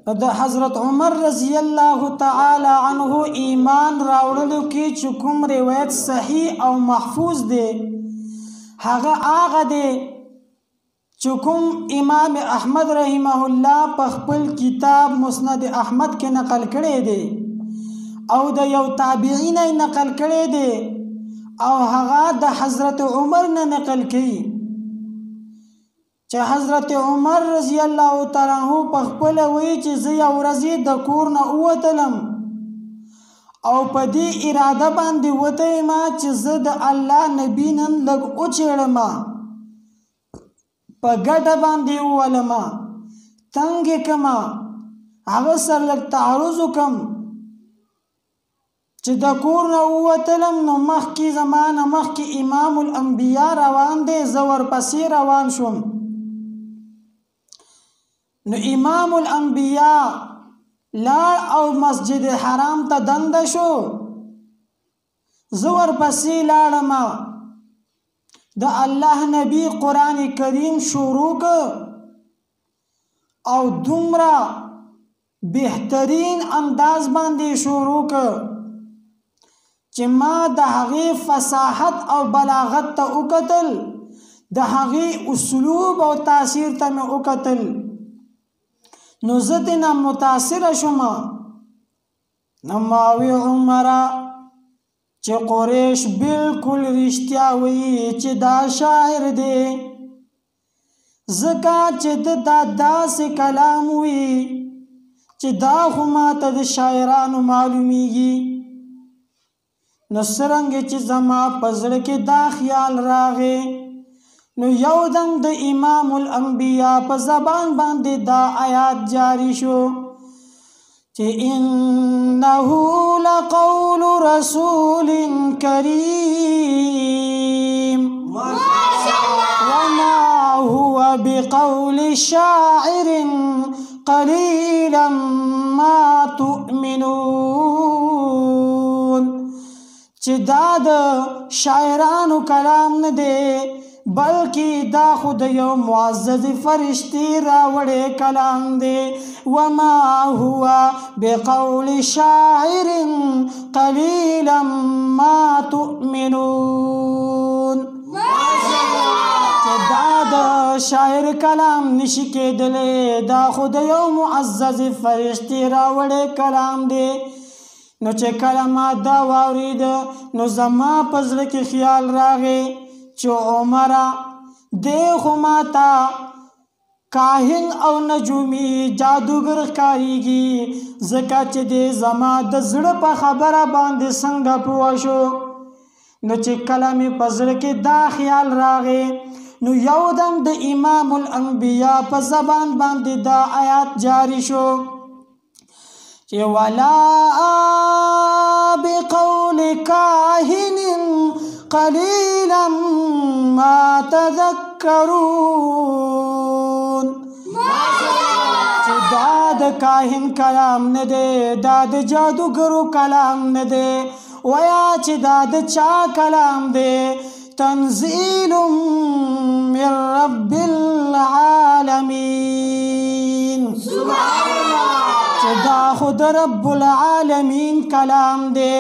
د حضرت عمر رضی الله تعالی عنه ایمان راوړلو کې چې کوم روایت صحیح او محفوظ دی هغه دی چې کوم امام احمد رحمه الله په خپل کتاب مسند احمد کې نقل کړی دی او د یو تابعین نقل کړی دی او هغه د حضرت عمر نه نقل کړي چې حضرت عمر رضی الله تعالی عنہ په خپل وی چې زه یو ورځ د کور نه ووتلم او په دې اراده باندې وته ما چې زه د الله نبی نن لږ اوچېړم په ګډه باندې وولم تنګ کما هغه سره لږ تعرض وکم چې د کور نه ووتلم نو مخکې زمانه مخکې امام الانبیاء روان دی زه ورپسې روان شوم نو امام الانبیاء لاړ او مسجد حرام ته دنده شو زه ورپسې لاړم د الله نبی قرآن کریم شروع او دومره بهترین انداز باندې شروع چې ما د هغې فصاحت او بلاغت ته وکتل د هغې اسلوب او تاثیر ته مې وکتل نو زه ترې نه متاثره شوم نو ما وی عمره چې قریش بالکل رښتیا وایي چې دا شاعر دی ځکه چې دا داسې کلام وي چې دا خو ماته د شاعرانو معلومیږي نو څرنګه چې زما په زړه کې دا خیال راغی نو یودم د امام الانبیاء په زبان باندې دا آیات جاری شو چې انه لقول رسول کریم وما هو بقول شاعر قلیلا ما تؤمنون چې دا د شاعرانو کلام نه دی بلکې دا خود یو معزز فرشتي راوړی کلام دی وما هو بقول شاعر قلیلا ما تؤمنون چې دا د شاعر کلام نشي کېدلی دا خود یو معزز فرشتي راوړی کلام دی نو چې کله ما دا واورید نو زما په زړه کې خیال راغی چې عمره دی خو ماته کاهن او نجومي جادوګر ښکارېږي ځکه چې دی زما د زړه په خبره باندې څنګه پوه شو نو چې کله مې په زړه کې دا خیال راغی نو یودم د امام الانبیاء په زبان باندې دا آیات جاری شو چې ولا بقول کاهن قلیلا ما تذکرون چې دا د کاهن کلام نه دی دا د جادوګرو کلام نه دی ویا چې دا د چا کلام دی تنزیل من رب العالمین سبحان الله چې دا خود رب العالمین کلام دی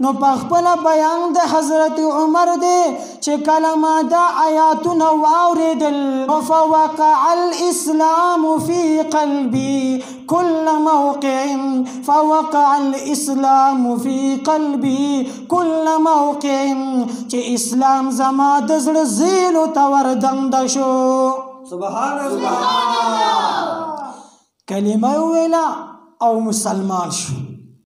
نو په خپل بیان د حضرت عمر دی چې کله ما دا آیاتونه واورېدل فوقع الاسلام فی قلبی كل موقع فوقع الاسلام فی قلبی كل موقع چې اسلام زما د زړه زیلو ته وردنده شو سبحان الله کلمه ویلا او مسلمان شو